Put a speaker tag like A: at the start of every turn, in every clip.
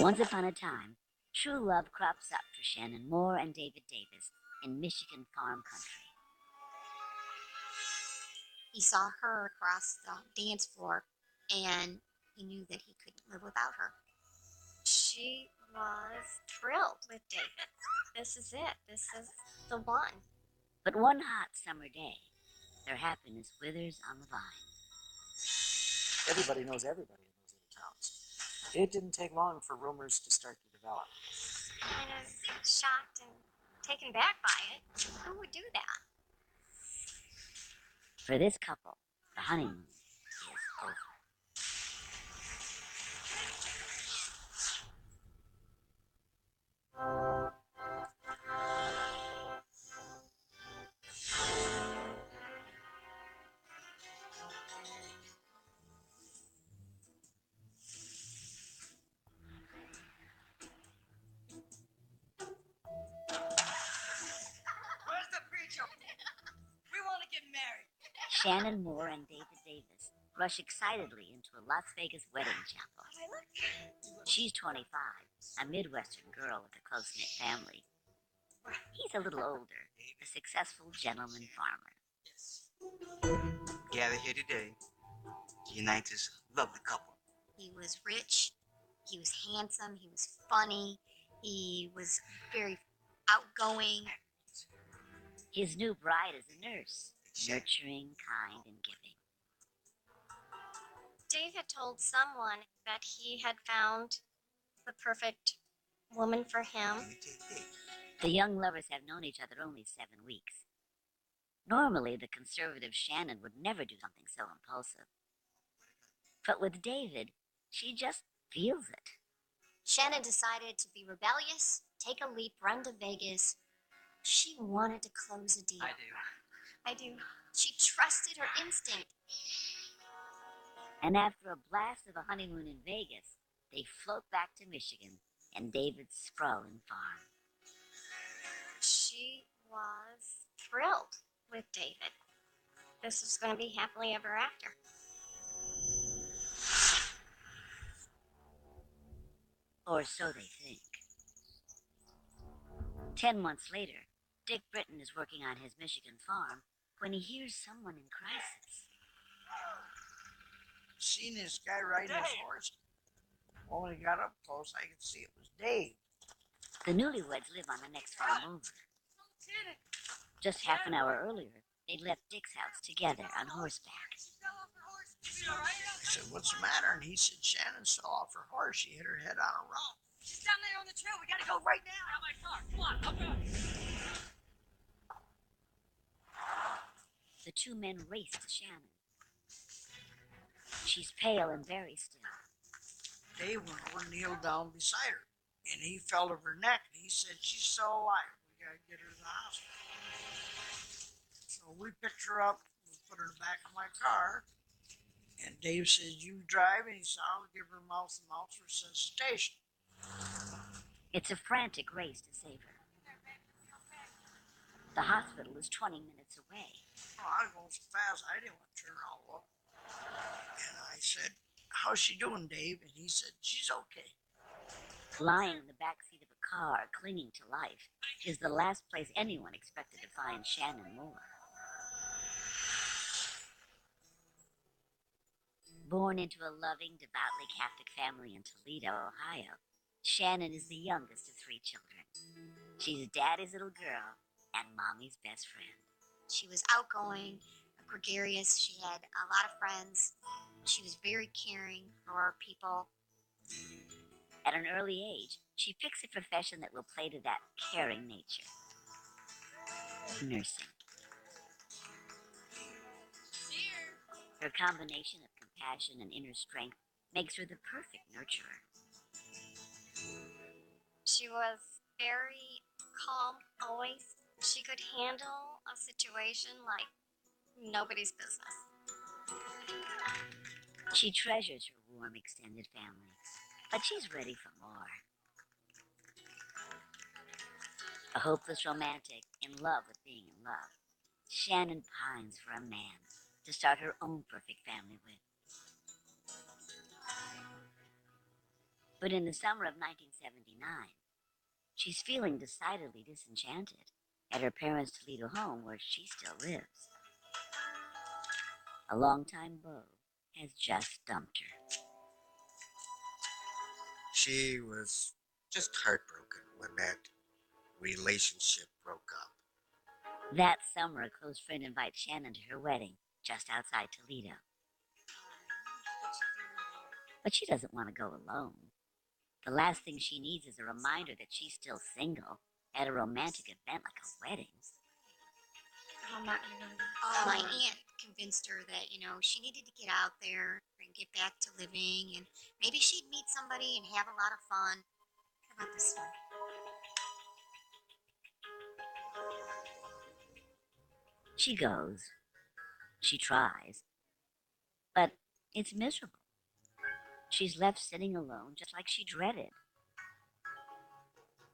A: Once upon a time, true love crops up for Shannon Moore and David Davis in Michigan farm country.
B: He saw her across the dance floor, and he knew that he couldn't live without her. She was thrilled with David. This is it. This is the one.
A: But one hot summer day, their happiness withers on the vine.
C: Everybody knows everybody in those little towns. It didn't take long for rumors to start to develop.
B: Kind of shocked and taken back by it. Who would do that?
A: For this couple, the honeymoon is over.
D: Where's the preacher? We want to get married.
A: Shannon Moore and David Davis rush excitedly into a Las Vegas wedding chapel. She's 25, a Midwestern girl with a close-knit family. He's a little older, a successful gentleman farmer.
E: Gathered here today to unite this lovely couple.
B: He was rich, he was handsome, he was funny, he was very outgoing.
A: His new bride is a nurse, nurturing, kind, and giving.
B: Dave had told someone that he had found the perfect woman for him.
A: The young lovers have known each other only 7 weeks. Normally, the conservative Shannon would never do something so impulsive. But with David, she just feels it.
B: Shannon decided to be rebellious, take a leap, run to Vegas. She wanted to close a deal. I do. She trusted her instinct.
A: And after a blast of a honeymoon in Vegas, they float back to Michigan and David's sprawling farm.
B: She was thrilled with David. This was going to be happily ever after.
A: Or so they think. 10 months later, Dick Britton is working on his Michigan farm when he hears someone in crisis.
D: Seen this guy riding his horse. When he got up close, I could see it was Dave.
A: The newlyweds live on the next farm over. Just half an hour earlier, they'd left Dick's house together on horseback.
D: I said, "What's the matter?" And he said, "Shannon fell off her horse. She hit her head on a rock."
F: She's down there on the trail. We gotta go right now. Out my car. Come on, I'll go.
A: The two men race to Shannon. She's pale and very still.
D: Dave went over and kneeled down beside her, and he felt of her neck, and he said, "She's still alive. We gotta get her to the hospital." So we picked her up, we put her in the back of my car, and Dave said, "You drive," and he said, "I'll give her mouth-to-mouth resuscitation."
A: It's a frantic race to save her. The hospital is 20 minutes away.
D: Oh, I was going so fast, I didn't want to turn around and look. And I said, "How's she doing, Dave?" And he said, "She's okay."
A: Lying in the back seat of a car, clinging to life, is the last place anyone expected to find Shannon Moore. Born into a loving, devoutly Catholic family in Toledo, Ohio, Shannon is the youngest of 3 children. She's Daddy's little girl and Mommy's best friend.
B: She was outgoing, gregarious. She had a lot of friends. She was very caring for people.
A: At an early age, she picks a profession that will play to that caring nature. Nursing. Her combination of compassion and inner strength makes her the perfect nurturer.
B: She was very calm always. She could handle a situation like nobody's business.
A: She treasures her warm, extended family, but she's ready for more. A hopeless romantic in love with being in love, Shannon pines for a man to start her own perfect family with. But in the summer of 1979, she's feeling decidedly disenchanted at her parents' Toledo home where she still lives. A longtime beau has just dumped her.
G: She was just heartbroken when that relationship broke up.
A: That summer, a close friend invites Shannon to her wedding just outside Toledo. But she doesn't want to go alone. The last thing she needs is a reminder that she's still single at a romantic event like a wedding.
B: I'm not going to go to that. My aunt convinced her that, she needed to get out there and get back to living, and maybe she'd meet somebody and have a lot of fun. How about this one?
A: She goes. She tries. But it's miserable. She's left sitting alone just like she dreaded.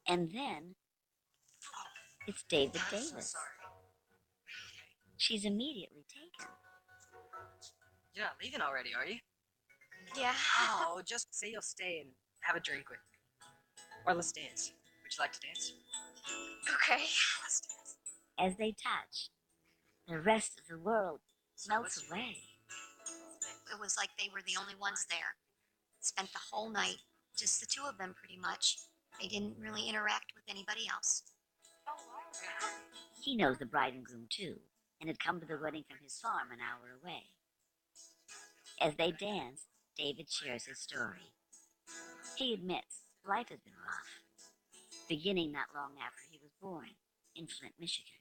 A: And then it's David Davis. She's immediately taken.
F: You're not leaving already, are you?
B: Yeah.
F: Oh, just say you'll stay and have a drink with me. Or let's dance. Would you like to dance?
B: Okay. Let's dance.
A: As they touch, the rest of the world melts away.
B: It was like they were the only ones there. Spent the whole night, just the two of them pretty much. They didn't really interact with anybody else.
A: He knows the bride and groom too, and had come to the wedding from his farm an hour away. As they dance, David shares his story. He admits life has been rough, beginning not long after he was born in Flint, Michigan.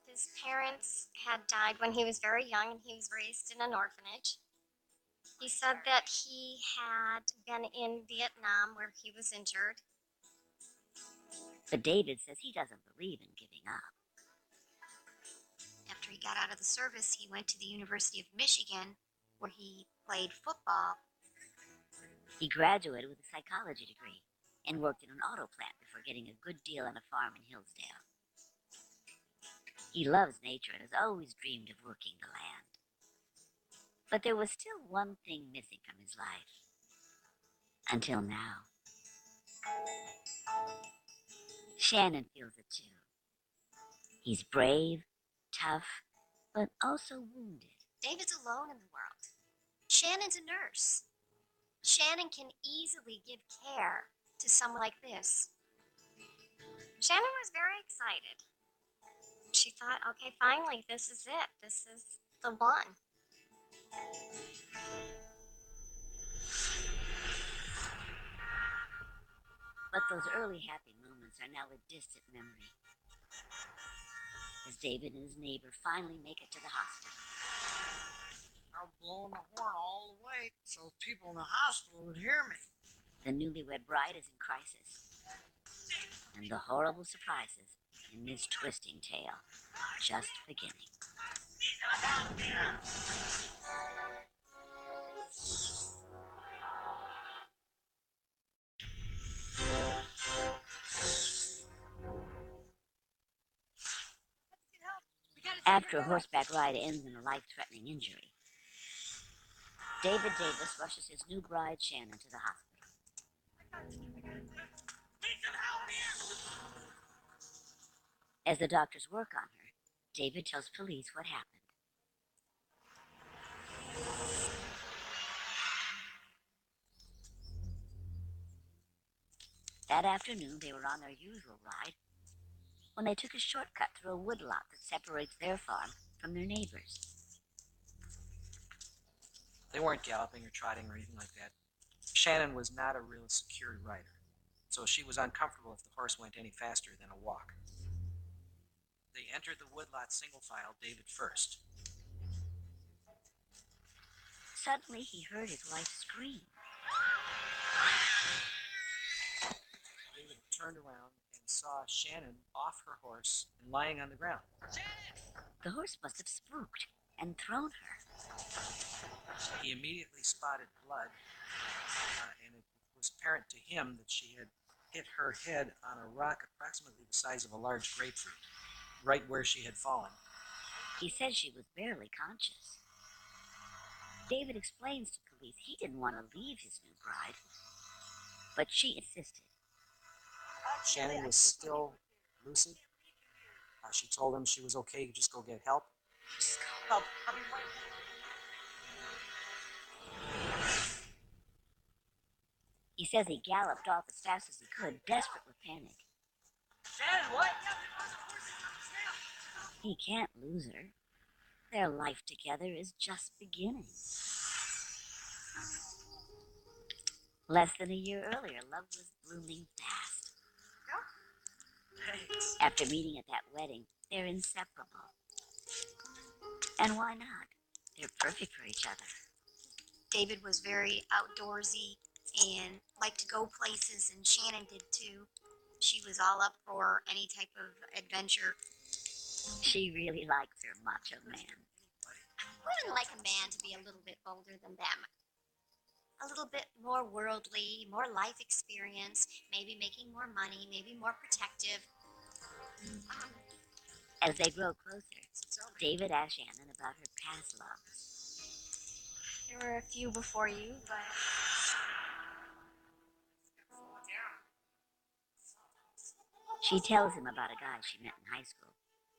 B: His parents had died when he was very young, and he was raised in an orphanage. He said that he had been in Vietnam where he was injured.
A: But David says he doesn't believe in giving up.
B: After he got out of the service, he went to the University of Michigan, where he played football.
A: He graduated with a psychology degree and worked in an auto plant before getting a good deal on a farm in Hillsdale. He loves nature and has always dreamed of working the land. But there was still one thing missing from his life. Until now. Shannon feels it too. He's brave, tough, but also wounded.
B: David's alone in the world. Shannon's a nurse. Shannon can easily give care to someone like this. Shannon was very excited. She thought, okay, finally, this is it. This is the one.
A: But those early happy moments are now a distant memory. As David and his neighbor finally make it to the hospital.
D: I'm blowing the horn all the way so people in the hospital would hear me.
A: The newlywed bride is in crisis. And the horrible surprises in this twisting tale are just beginning. After a horseback ride ends in a life-threatening injury, David Davis rushes his new bride Shannon to the hospital. As the doctors work on her, David tells police what happened. That afternoon, they were on their usual ride when they took a shortcut through a woodlot that separates their farm from their neighbors.
C: They weren't galloping or trotting or anything like that. Shannon was not a real secure rider, so she was uncomfortable if the horse went any faster than a walk. They entered the woodlot single file, David first.
A: Suddenly, he heard his wife scream.
C: David turned around and saw Shannon off her horse and lying on the ground.
A: The horse must have spooked and thrown her.
C: He immediately spotted blood, and it was apparent to him that she had hit her head on a rock approximately the size of a large grapefruit, right where she had fallen.
A: He says she was barely conscious. David explains to police he didn't want to leave his new bride, but she insisted.
C: Shannon was still lucid. She told him she was okay, just go get help.
F: Just go help. I'll be right
A: He says he galloped off as fast as he could, desperate with panic.
F: Shannon, what?
A: He can't lose her. Their life together is just beginning. Less than a year earlier, love was blooming fast.
F: Thanks.
A: After meeting at that wedding, they're inseparable. And why not? They're perfect for each other.
B: David was very outdoorsy and liked to go places, and Shannon did too. She was all up for any type of adventure.
A: She really likes her macho man.
B: Women like a man to be a little bit bolder than them. A little bit more worldly, more life experience, maybe making more money, maybe more protective.
A: As they grow closer, David asks Shannon about her past loves.
B: There were a few before you, but
A: She tells him about a guy she met in high school,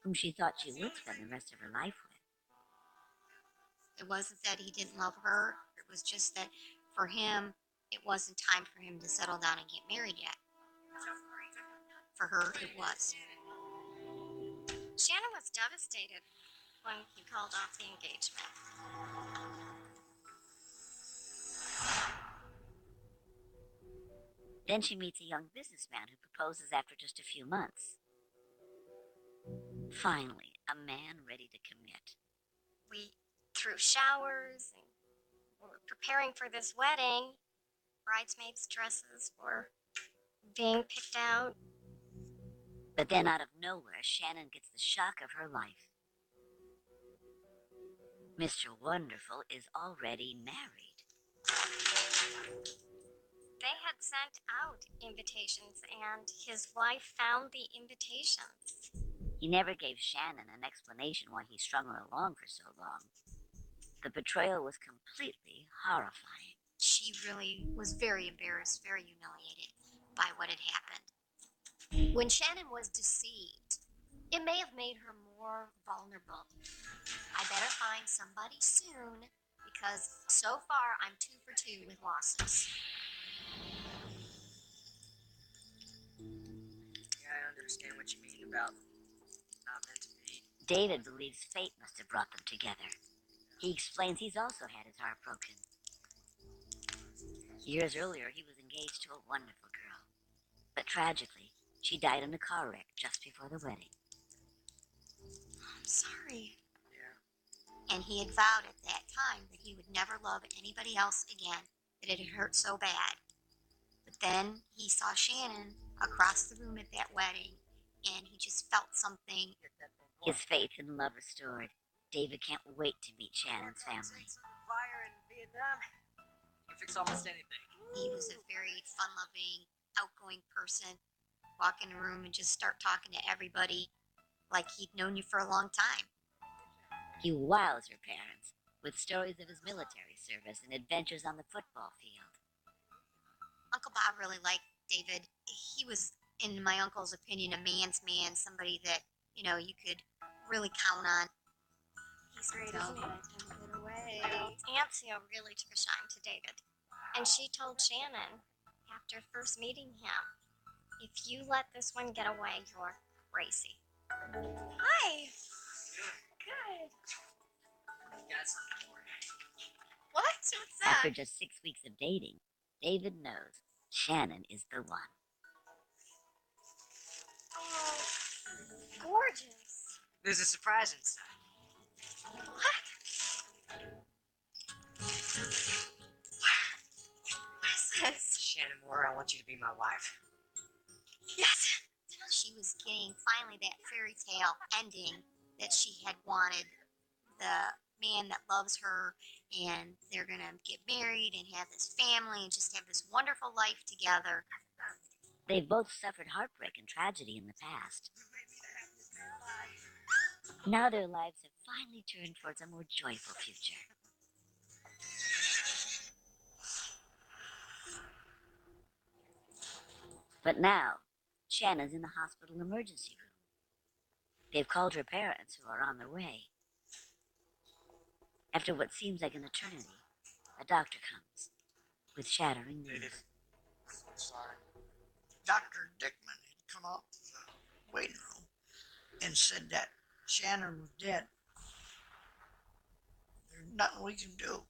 A: whom she thought she would spend the rest of her life with.
B: it wasn't that he didn't love her. It was just that for him, it wasn't time for him to settle down and get married yet. For her, it was. Shannon was devastated when he called off the engagement.
A: Then she meets a young businessman who proposes after just a few months. Finally, a man ready to commit.
B: We threw showers and were preparing for this wedding. Bridesmaids' dresses were being picked out.
A: But then out of nowhere, Shannon gets the shock of her life. Mr. Wonderful is already married.
B: They had sent out invitations, and his wife found the invitations.
A: He never gave Shannon an explanation why he strung her along for so long. The betrayal was completely horrifying.
B: She really was very embarrassed, very humiliated by what had happened. When Shannon was deceived, it may have made her more vulnerable. I better find somebody soon, because so far I'm 2 for 2 with losses.
F: Yeah, I understand what you mean about not meant to be.
A: David believes fate must have brought them together. He explains he's also had his heart broken. Years earlier, he was engaged to a wonderful girl. But tragically, she died in a car wreck just before the wedding.
B: I'm sorry.
F: Yeah.
B: And he had vowed at that time that he would never love anybody else again, that it had hurt so bad. But then he saw Shannon across the room at that wedding, and he just felt something.
A: His faith and love restored. David can't wait to meet Shannon's family.
F: Fire in Vietnam. You can fix almost anything.
B: He was a very fun-loving, outgoing person. Walk in a room and just start talking to everybody like he'd known you for a long time.
A: He wows her parents with stories of his military service and adventures on the football field.
B: Uncle Bob really liked David. He was, in my uncle's opinion, a man's man, somebody that, you could really count on. He's great, isn't he? Get away. Aunt Seal really took a shine to David. And she told Shannon, after first meeting him, if you let this one get away, you're crazy. Hi. Good.
F: Got something for you.
B: What? What's that?
A: After just 6 weeks of dating, David knows Shannon is the one.
B: Oh, gorgeous.
F: There's a surprise inside.
B: What? What is this?
F: Shannon Moore, I want you to be my wife.
B: Yes. She was getting finally that fairy tale ending that she had wanted. The man that loves her, and they're going to get married and have this family and just have this wonderful life together.
A: They've both suffered heartbreak and tragedy in the past. Now their lives have finally turned towards a more joyful future. But now, Shannon's in the hospital emergency room. They've called her parents, who are on their way. After what seems like an eternity, a doctor comes with shattering news.
G: Sorry.
D: Dr. Dickman had come out to the waiting room and said that Shannon was dead. There's nothing we can do.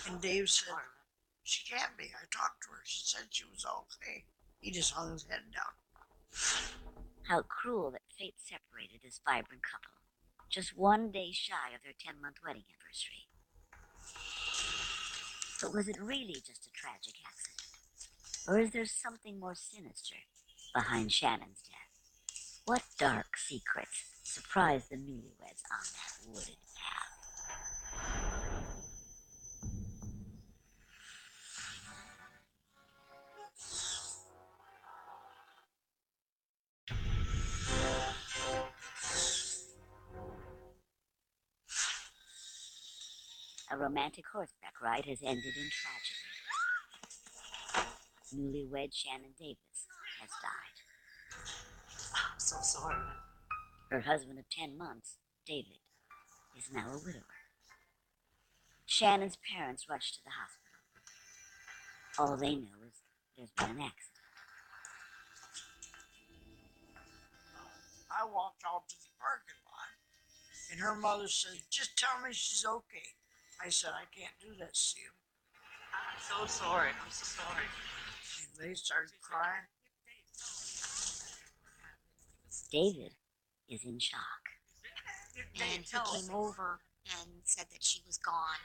D: And Dave said, she can't be. I talked to her. She said she was okay. He just hung his head down.
A: How cruel that fate separated this vibrant couple, just 1 day shy of their 10-month wedding anniversary. But was it really just a tragic accident? Or is there something more sinister behind Shannon's death? What dark secrets surprised the newlyweds on that wooded path? A romantic horseback ride has ended in tragedy. Newlywed Shannon Davis has died.
F: I'm so sorry.
A: Her husband of 10 months, David, is now a widower. Shannon's parents rush to the hospital. All they know is there's been an accident.
D: I walked out to the parking lot, and her mother said, just tell me she's okay. I said, I can't do that, Sue.
F: I'm so sorry. I'm so sorry.
D: And they started crying.
A: David is in shock.
B: And he came over and said that she was gone.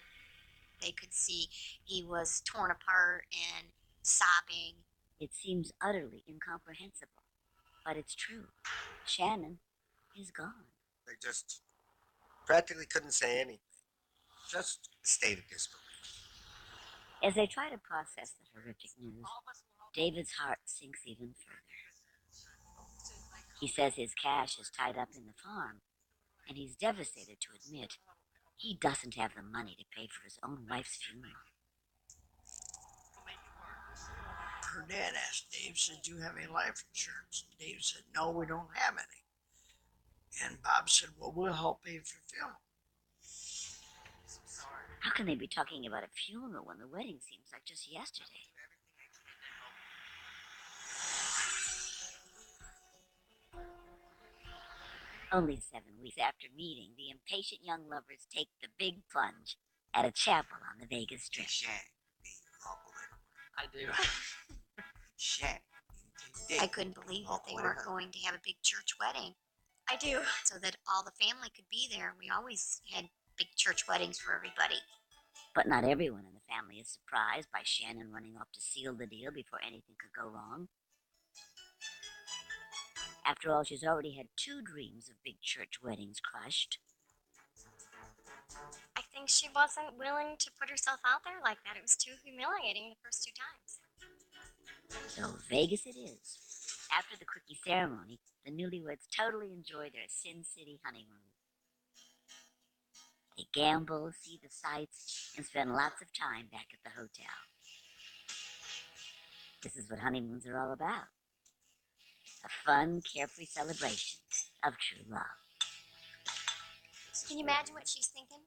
B: They could see he was torn apart and sobbing.
A: It seems utterly incomprehensible, but it's true. Shannon is gone.
G: They just practically couldn't say anything. Just a state of disbelief.
A: As they try to process the horrific news, David's heart sinks even further. He says his cash is tied up in the farm, and he's devastated to admit he doesn't have the money to pay for his own wife's funeral.
D: Her dad asked Dave, said, do you have any life insurance? And Dave said, no, we don't have any. And Bob said, well, we'll help pay for the funeral.
A: How can they be talking about a funeral when the wedding seems like just yesterday? Only 7 weeks after meeting, the impatient young lovers take the big plunge at a chapel on the Vegas Strip.
E: Shan, be humble little.
F: I do.
E: Shan,
B: I couldn't believe that they weren't going to have a big church wedding. I do. So that all the family could be there. We always had big church weddings for everybody.
A: But not everyone in the family is surprised by Shannon running off to seal the deal before anything could go wrong. After all, she's already had 2 dreams of big church weddings crushed.
B: I think she wasn't willing to put herself out there like that. It was too humiliating the first 2 times.
A: So Vegas it is. After the quickie ceremony, the newlyweds totally enjoy their Sin City honeymoon. They gamble, see the sights, and spend lots of time back at the hotel. This is what honeymoons are all about. A fun, carefree celebration of true love.
B: Can you imagine what she's thinking?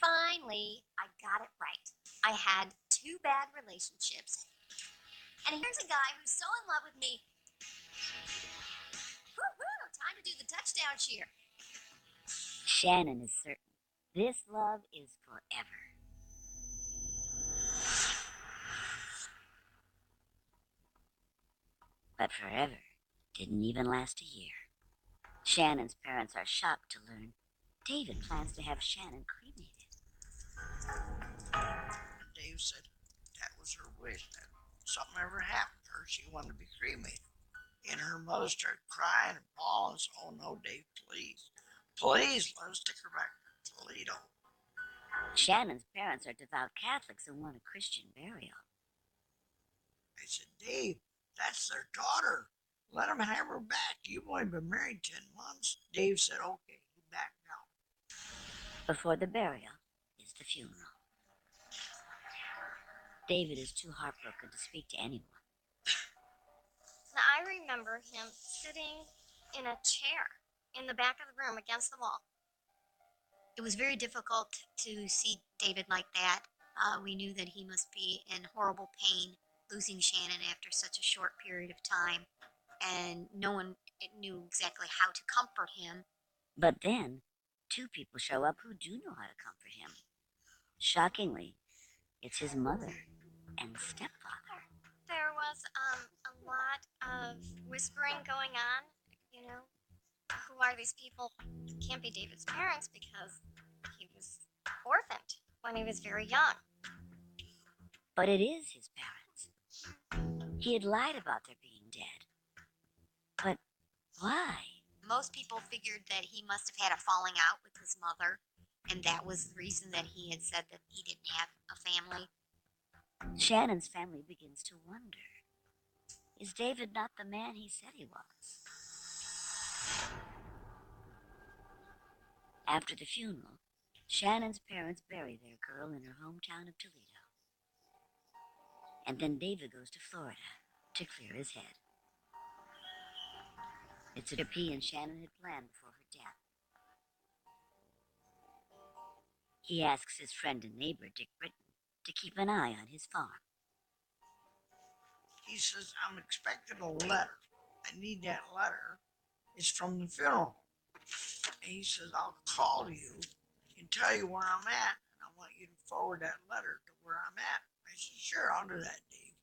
B: Finally, I got it right. I had 2 bad relationships. And here's a guy who's so in love with me. Woo-hoo! Time to do the touchdown cheer.
A: Shannon is certain this love is forever. But forever didn't even last a year. Shannon's parents are shocked to learn David plans to have Shannon cremated.
D: And Dave said that was her wish, that if something ever happened to her, she wanted to be cremated. And her mother started crying and bawling. So, oh no, Dave, please. Please, let us take her back to Toledo.
A: Shannon's parents are devout Catholics and want a Christian burial.
D: I said, Dave, that's their daughter. Let them have her back. You've only been married 10 months. Dave said, okay, he backed out.
A: Before the burial is the funeral. David is too heartbroken to speak to anyone.
B: Now, I remember him sitting in a chair in the back of the room against the wall. It was very difficult to see David like that. We knew that he must be in horrible pain losing Shannon after such a short period of time, and no one knew exactly how to comfort him.
A: But then, two people show up who do know how to comfort him. Shockingly, it's his mother and stepfather.
B: There was a lot of whispering going on. You know, who are these people? It can't be David's parents because he was orphaned when he was very young.
A: But it is his parents. He had lied about their being dead. But why?
B: Most people figured that he must have had a falling out with his mother, and that was the reason that he had said that he didn't have a family.
A: Shannon's family begins to wonder. Is David not the man he said he was? After the funeral, Shannon's parents bury their girl in her hometown of Toledo. And then David goes to Florida to clear his head. It's a trip he and Shannon had planned before her death. He asks his friend and neighbor, Dick Britton, to keep an eye on his farm.
D: He says, I'm expecting a letter. I need that letter. It's from the funeral. And he says, I'll call you and tell you where I'm at, and I want you to forward that letter to where I'm at. I said, sure, I'll do that, Dave.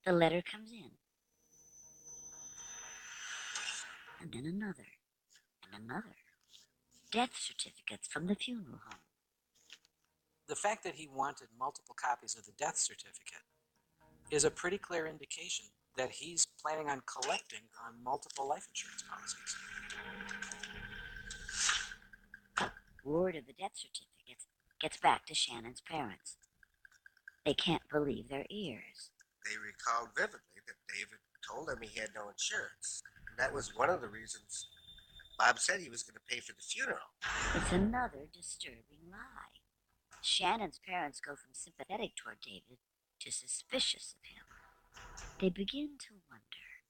A: The letter comes in. And then another, and another. Death certificates from the funeral home.
C: The fact that he wanted multiple copies of the death certificate is a pretty clear indication that he's planning on collecting on multiple life insurance policies.
A: Word of the death certificates gets back to Shannon's parents. They can't believe their ears.
G: They recalled vividly that David told them he had no insurance. And that was one of the reasons Bob said he was going to pay for the funeral.
A: It's another disturbing lie. Shannon's parents go from sympathetic toward David to suspicious of him. They begin to wonder,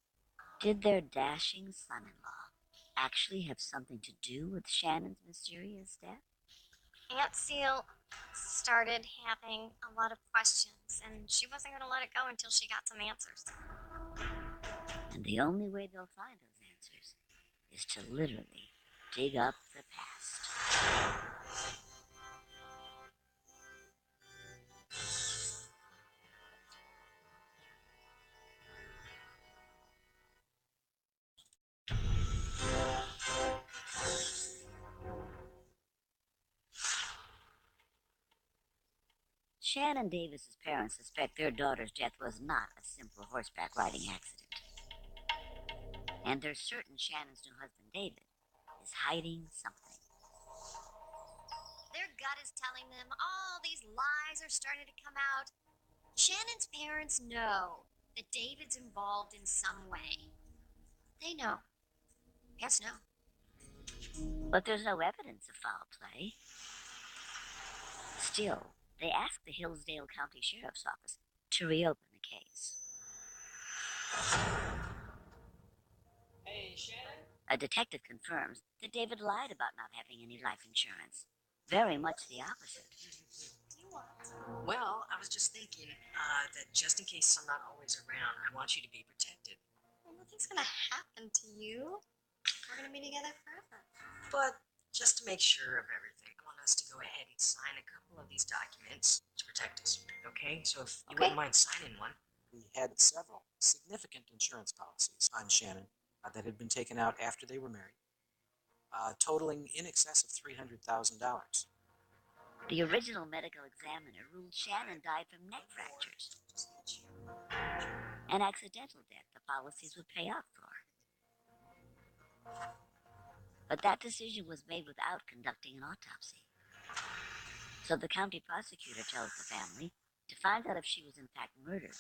A: did their dashing son-in-law actually have something to do with Shannon's mysterious death?
B: Aunt Seal started having a lot of questions, and she wasn't going to let it go until she got some answers.
A: And the only way they'll find those answers is to literally dig up the past. Shannon Davis's parents suspect their daughter's death was not a simple horseback riding accident. And they're certain Shannon's new husband, David, is hiding something.
B: Their gut is telling them all these lies are starting to come out. Shannon's parents know that David's involved in some way. They know. Yes, no.
A: But there's no evidence of foul play. Still, they ask the Hillsdale County Sheriff's Office to reopen the case.
F: Hey, Shannon?
A: A detective confirms that David lied about not having any life insurance. Very much the opposite.
F: Well, I was just thinking that just in case I'm not always around, I want you to be protected.
B: Well, nothing's going to happen to you. We're going to be together forever.
F: But just to make sure of everything, I want us to go ahead and sign a couple of these documents to protect us, okay? So if you wouldn't mind signing one.
C: We had several significant insurance policies on Shannon that had been taken out after they were married, totaling in excess of $300,000.
A: The original medical examiner ruled Shannon died from neck fractures. An accidental death the policies would pay out for. But that decision was made without conducting an autopsy. So the county prosecutor tells the family to find out if she was in fact murdered,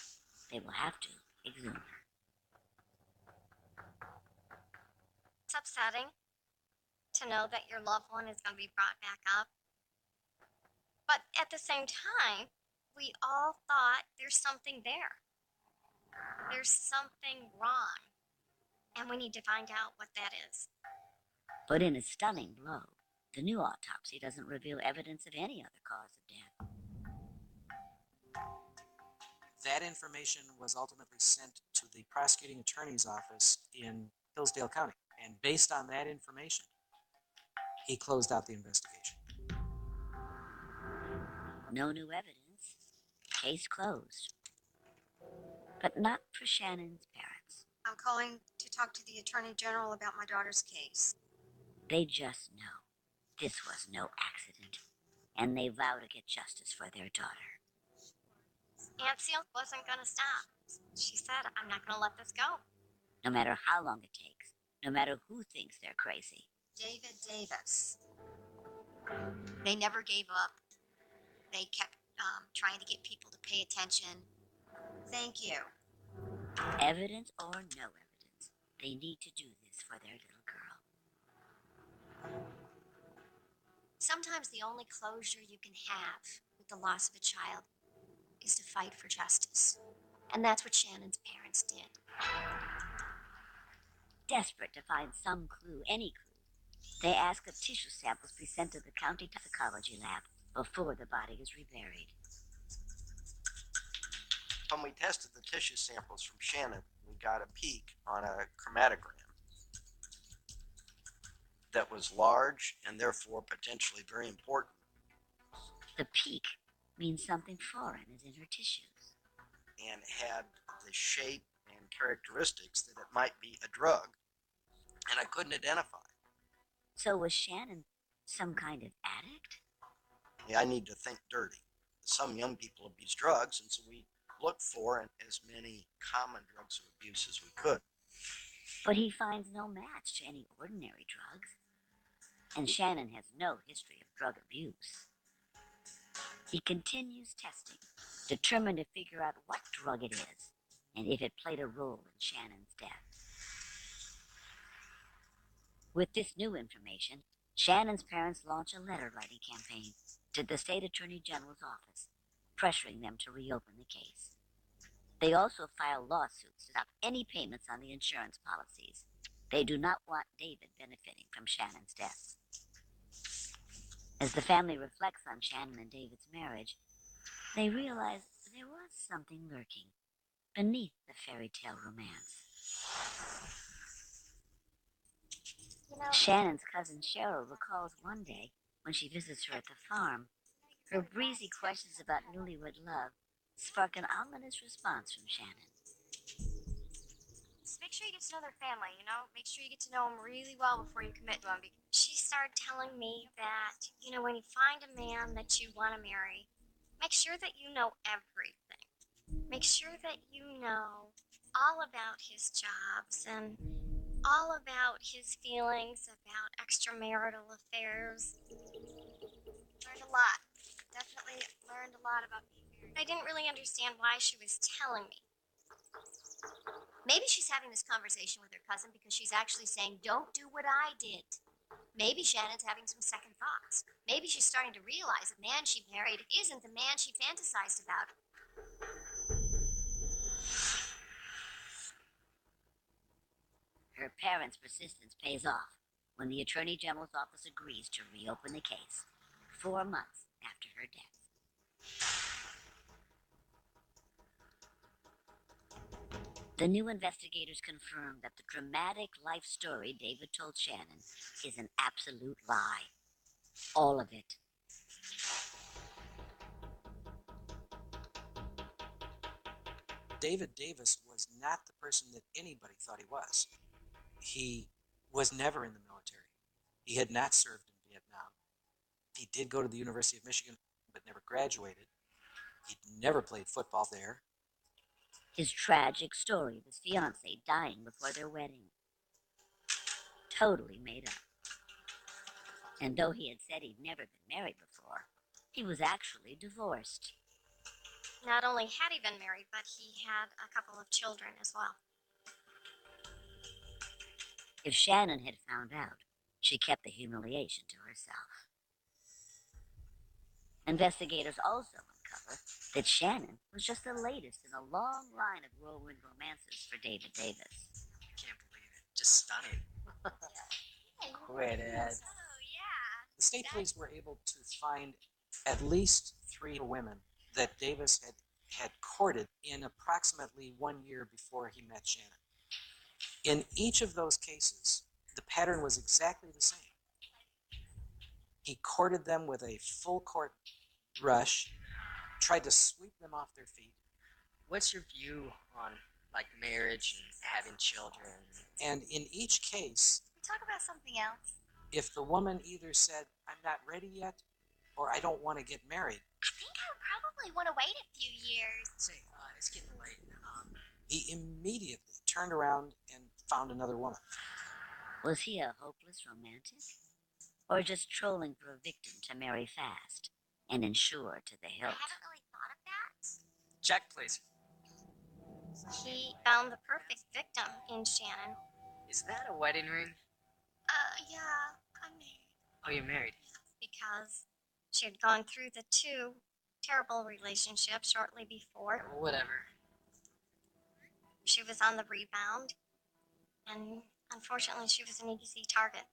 A: they will have to exhume her.
B: It's upsetting to know that your loved one is going to be brought back up. But at the same time, we all thought there's something there. There's something wrong, and we need to find out what that is.
A: But in a stunning blow, the new autopsy doesn't reveal evidence of any other cause of death.
C: That information was ultimately sent to the prosecuting attorney's office in Hillsdale County. And based on that information, he closed out the investigation.
A: No new evidence. Case closed. But not for Shannon's parents.
B: I'm calling to talk to the Attorney General about my daughter's case.
A: They just know this was no accident, and they vow to get justice for their daughter.
B: Aunt Seal wasn't going to stop. She said, I'm not going to let this go.
A: No matter how long it takes, no matter who thinks they're crazy.
B: David Davis. They never gave up. They kept trying to get people to pay attention. Thank you.
A: Evidence or no evidence, they need to do this for their little girl.
B: Sometimes the only closure you can have with the loss of a child is to fight for justice. And that's what Shannon's parents did.
A: Desperate to find some clue, any clue, they ask that tissue samples be sent to the county toxicology lab before the body is reburied.
G: When we tested the tissue samples from Shannon, we got a peak on a chromatogram that was large and therefore potentially very important.
A: The peak means something foreign is in her tissues.
G: And had the shape and characteristics that it might be a drug, and I couldn't identify.
A: So was Shannon some kind of addict?
G: Yeah, I need to think dirty. Some young people abuse drugs, and so we looked for as many common drugs of abuse as we could.
A: But he finds no match to any ordinary drugs. And Shannon has no history of drug abuse. He continues testing, determined to figure out what drug it is and if it played a role in Shannon's death. With this new information, Shannon's parents launch a letter writing campaign to the state attorney general's office, pressuring them to reopen the case. They also file lawsuits to stop any payments on the insurance policies. They do not want David benefiting from Shannon's death. As the family reflects on Shannon and David's marriage, they realize there was something lurking beneath the fairy tale romance. Shannon's cousin Cheryl recalls one day when she visits her at the farm, her breezy questions about newlywed love spark an ominous response from Shannon.
B: Just make sure you get to know their family, Make sure you get to know them really well before you commit to them. She started telling me that, when you find a man that you want to marry, make sure that you know everything. Make sure that you know all about his jobs and all about his feelings about extramarital affairs. Learned a lot. Definitely learned a lot about being married. I didn't really understand why she was telling me. Maybe she's having this conversation with her cousin because she's actually saying, don't do what I did. Maybe Shannon's having some second thoughts. Maybe she's starting to realize the man she married isn't the man she fantasized about.
A: Her parents' persistence pays off when the Attorney General's office agrees to reopen the case 4 months after her death. The new investigators confirm that the dramatic life story David told Shannon is an absolute lie. All of it.
C: David Davis was not the person that anybody thought he was. He was never in the military. He had not served in Vietnam. He did go to the University of Michigan, but never graduated. He'd never played football there.
A: His tragic story of his fiancée dying before their wedding. Totally made up. And though he had said he'd never been married before, he was actually divorced.
B: Not only had he been married, but he had a couple of children as well.
A: If Shannon had found out, she kept the humiliation to herself. Investigators also uncovered that Shannon was just the latest in a long line of whirlwind romances for David Davis.
F: Can't believe it. Just stunning.
C: Quit it.
B: Oh, yeah.
C: The state police were able to find at least 3 women that Davis had courted in approximately 1 year before he met Shannon. In each of those cases, the pattern was exactly the same. He courted them with a full court rush, tried to sweep them off their feet.
F: What's your view on like marriage and having children?
C: And in each case,
B: Can we talk about something else?
C: if the woman either said, "I'm not ready yet," or "I don't want to get married,"
B: I think I would probably want to wait a few years.
F: Say, it's getting late.
C: he immediately turned around and found another woman.
A: Was he a hopeless romantic? Or just trolling for a victim to marry fast and ensure to the
B: I
A: hilt?
B: haven't really thought of that.
F: Check, please.
B: He found the perfect victim in Shannon.
F: Is that a wedding ring?
B: Yeah, I'm married.
F: Oh, you're married.
B: Because she had gone through the 2 terrible relationships shortly before.
F: Well, whatever.
B: She was on the rebound, and unfortunately, she was an easy target.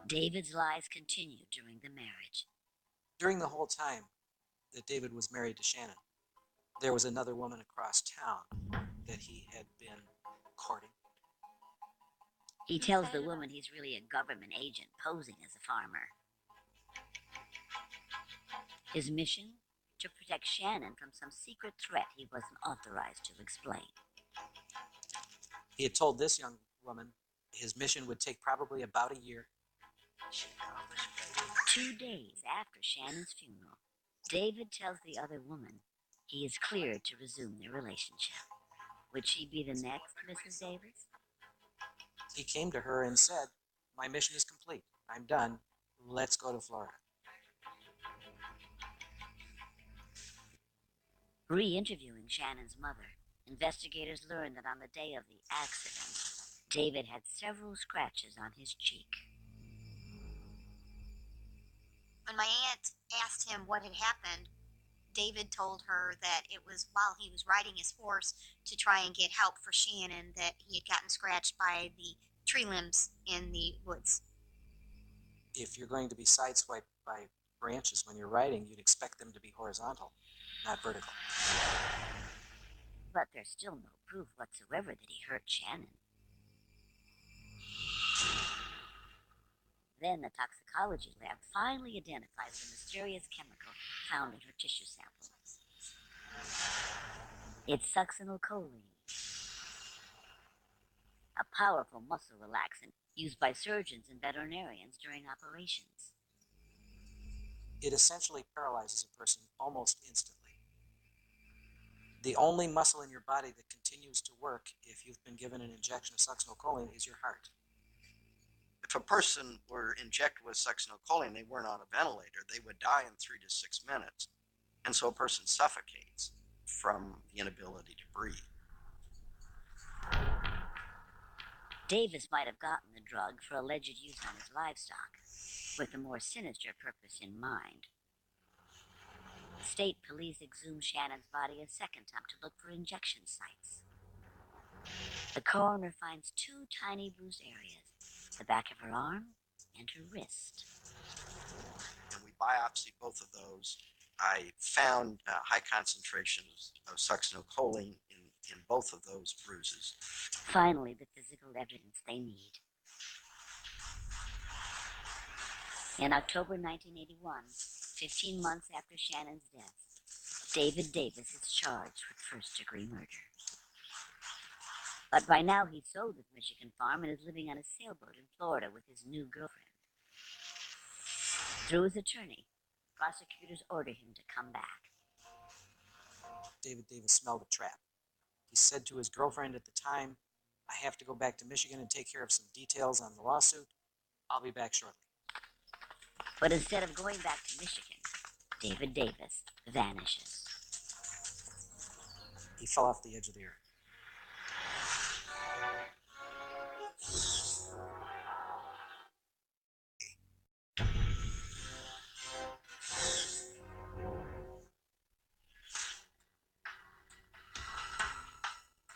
A: David's lies continued during the marriage.
C: During the whole time that David was married to Shannon, there was another woman across town that he had been courting.
A: He tells the woman he's really a government agent posing as a farmer. His mission? To protect Shannon from some secret threat he wasn't authorized to explain.
C: He had told this young woman his mission would take probably about a year.
A: 2 days after Shannon's funeral, David tells the other woman he is cleared to resume their relationship. Would she be the next Mrs. Davis?
C: He came to her and said, "My mission is complete. I'm done. Let's go to Florida."
A: Re-interviewing Shannon's mother, investigators learned that on the day of the accident, David had several scratches on his cheek.
B: When my aunt asked him what had happened, David told her that it was while he was riding his horse to try and get help for Shannon that he had gotten scratched by the tree limbs in the woods.
C: If you're going to be sideswiped by branches when you're riding, you'd expect them to be horizontal, not vertical.
A: But there's still no proof whatsoever that he hurt Shannon. Then the toxicology lab finally identifies the mysterious chemical found in her tissue sample. It's succinylcholine, a powerful muscle relaxant used by surgeons and veterinarians during operations.
C: It essentially paralyzes a person almost instantly. The only muscle in your body that continues to work if you've been given an injection of succinylcholine is your heart.
H: If a person were injected with succinylcholine, they weren't on a ventilator, they would die in 3 to 6 minutes. And so a person suffocates from the inability to breathe.
A: Davis might have gotten the drug for alleged use on his livestock, with a more sinister purpose in mind. State police exhumed Shannon's body a second time to look for injection sites. The coroner finds 2 tiny bruised areas, the back of her arm and her wrist.
H: And we biopsied both of those. I found high concentrations of succinylcholine in both of those bruises.
A: Finally, the physical evidence they need. In October 1981, 15 months after Shannon's death, David Davis is charged with first-degree murder. But by now he's sold his Michigan farm and is living on a sailboat in Florida with his new girlfriend. Through his attorney, prosecutors order him to come back.
C: David Davis smelled a trap. He said to his girlfriend at the time, "I have to go back to Michigan and take care of some details on the lawsuit. I'll be back shortly."
A: But instead of going back to Michigan, David Davis vanishes.
C: He fell off the edge of the earth.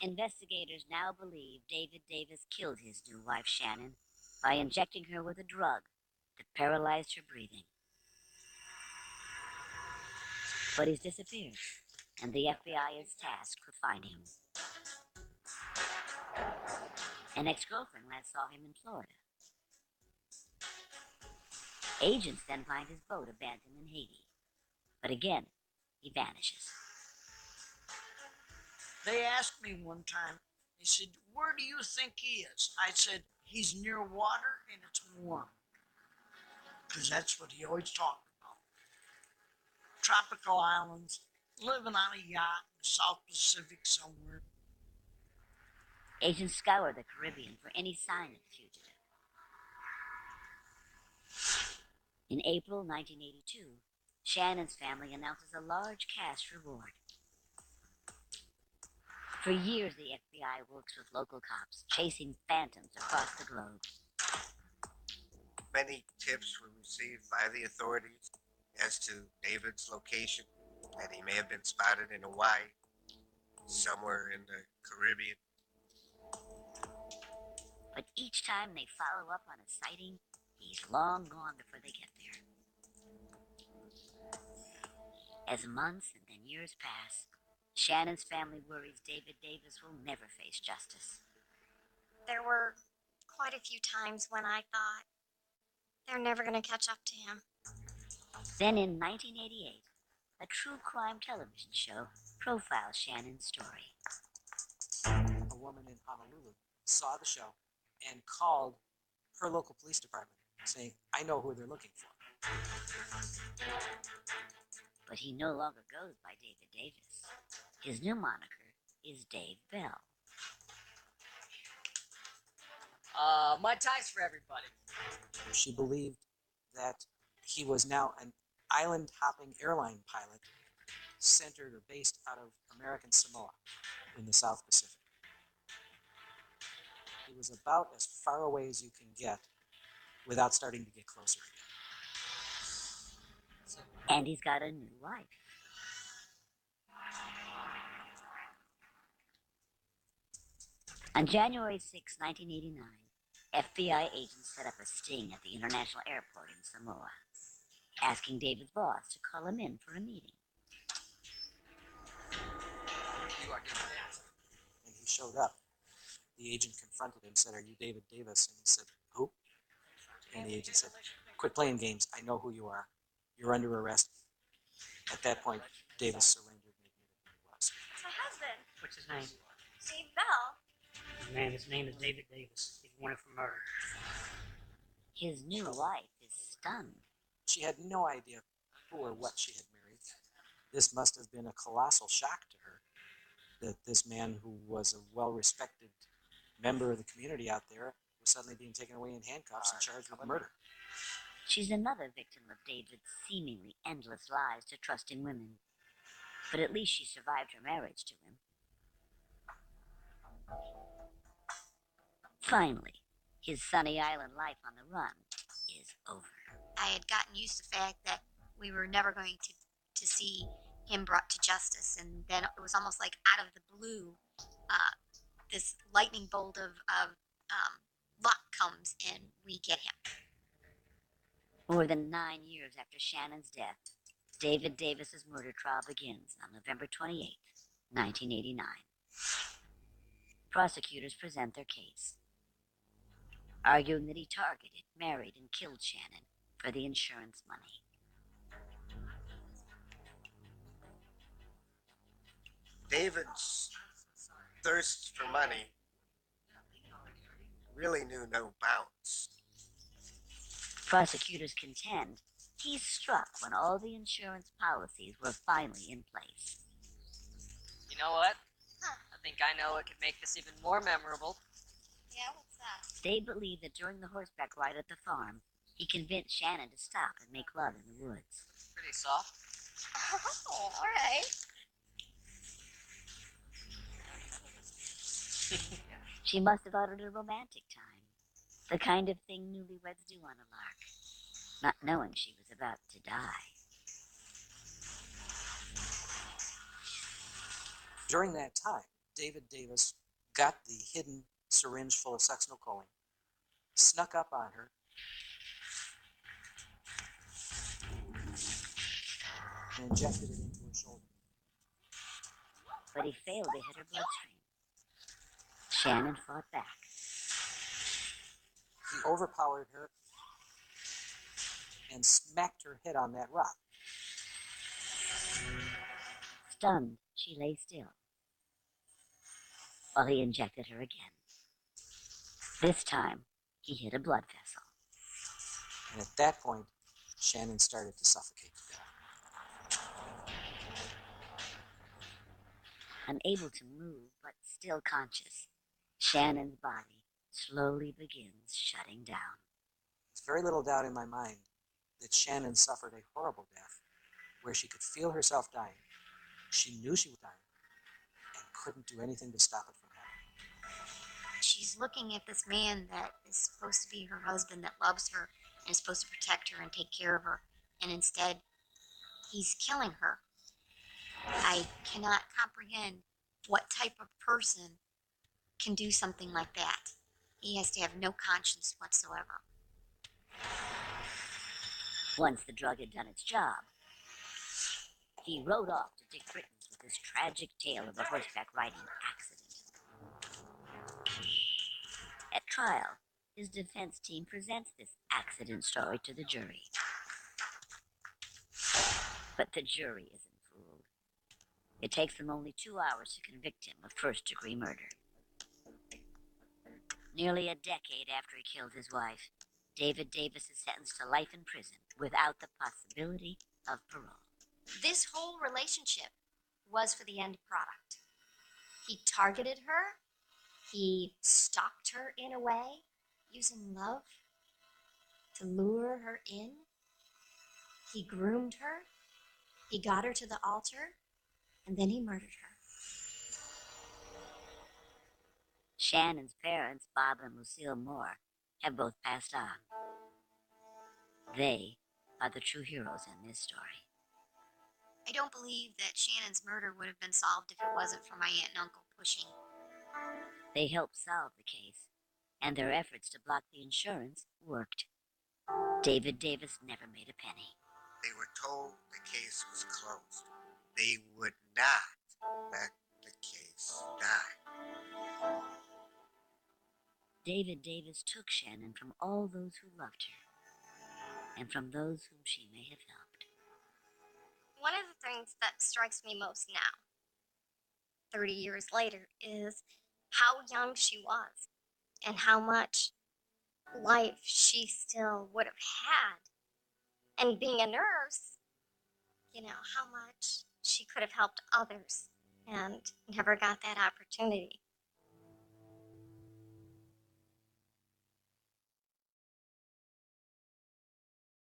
A: Investigators now believe David Davis killed his new wife, Shannon, by injecting her with a drug that paralyzed her breathing. But he's disappeared, and the FBI is tasked with finding him. An ex-girlfriend last saw him in Florida. Agents then find his boat abandoned in Haiti. But again, he vanishes.
D: They asked me one time, they said, "Where do you think he is?" I said, "He's near water and it's warm." Because that's what he always talked about. Tropical islands, living on a yacht in the South Pacific somewhere.
A: Agents scour the Caribbean for any sign of the fugitive. In April 1982, Shannon's family announces a large cash reward. For years, the FBI works with local cops, chasing phantoms across the globe.
G: Many tips were received by the authorities as to David's location, that he may have been spotted in Hawaii, somewhere in the Caribbean.
A: But each time they follow up on a sighting, he's long gone before they get there. As months and then years pass, Shannon's family worries David Davis will never face justice.
B: There were quite a few times when I thought they're never going to catch up to him.
A: Then in 1988, a true crime television show profiles Shannon's story.
C: A woman in Honolulu saw the show and called her local police department saying, "I know who they're looking for."
A: But he no longer goes by David Davis. His new moniker is Dave Bell.
F: Mai Tais for everybody.
C: She believed that he was now an island-hopping airline pilot centered or based out of American Samoa in the South Pacific. He was about as far away as you can get without starting to get closer again.
A: And he's got a new wife. On January 6, 1989, FBI agents set up a sting at the international airport in Samoa, asking David's boss to call him in for a meeting.
C: And he showed up. The agent confronted him and said, "Are you David Davis?" And he said, "Who?" And the agent said, "Quit playing games. I know who you are. You're under arrest." At that point, Davis surrendered and admitted who he was.
B: It's my husband,
I: What's his name?
B: Dave Bell.
I: His name is David Davis. He's wanted for murder.
A: His new wife is stunned.
C: She had no idea who or what she had married. This must have been a colossal shock to her, that this man who was a well-respected member of the community out there was suddenly being taken away in handcuffs and charged with murder.
A: She's another victim of David's seemingly endless lies to trusting women. But at least she survived her marriage to him. Finally, his sunny island life on the run is over.
B: I had gotten used to the fact that we were never going to see him brought to justice, and then it was almost like out of the blue, this lightning bolt of luck comes and we get him.
A: More than 9 years after Shannon's death, David Davis's murder trial begins on November 28, 1989. Prosecutors present their case, arguing that he targeted, married, and killed Shannon for the insurance money.
G: David's thirst for money really knew no bounds.
A: Prosecutors contend he's struck when all the insurance policies were finally in place.
F: You know what? I think I know what could make this even more memorable.
B: Yeah, what's that?
A: They believe that during the horseback ride at the farm, he convinced Shannon to stop and make love in the woods.
F: Pretty soft.
B: Oh, all right.
A: She must have uttered a romantic time, the kind of thing newlyweds do on a lark, not knowing she was about to die.
C: During that time, David Davis got the hidden syringe full of succinylcholine, snuck up on her, and injected it into her shoulder.
A: But he failed to hit her bloodstream. Shannon fought back.
C: He overpowered her and smacked her head on that rock.
A: Stunned, she lay still while he injected her again. This time, he hit a blood vessel.
C: And at that point, Shannon started to suffocate to death.
A: Unable to move, but still conscious, Shannon's body slowly begins shutting down.
C: There's very little doubt in my mind that Shannon suffered a horrible death where she could feel herself dying. She knew she was dying and couldn't do anything to stop it from happening.
B: She's looking at this man that is supposed to be her husband, that loves her and is supposed to protect her and take care of her, and instead he's killing her. I cannot comprehend what type of person can do something like that. He has to have no conscience whatsoever.
A: Once the drug had done its job, he rode off to Dick Britton's with his tragic tale of a horseback riding accident. At trial, his defense team presents this accident story to the jury. But the jury isn't fooled. It takes them only 2 hours to convict him of first-degree murder. Nearly a decade after he killed his wife, David Davis is sentenced to life in prison without the possibility of parole.
B: This whole relationship was for the end product. He targeted her. He stalked her in a way, using love to lure her in. He groomed her. He got her to the altar, and then he murdered her.
A: Shannon's parents, Bob and Lucille Moore, have both passed on. They are the true heroes in this story.
B: I don't believe that Shannon's murder would have been solved if it wasn't for my aunt and uncle pushing.
A: They helped solve the case, and their efforts to block the insurance worked. David Davis never made a penny.
G: They were told the case was closed. They would not let the case die.
A: David Davis took Shannon from all those who loved her, and from those whom she may have helped.
B: One of the things that strikes me most now, 30 years later, is how young she was and how much life she still would have had. And being a nurse, how much she could have helped others and never got that opportunity.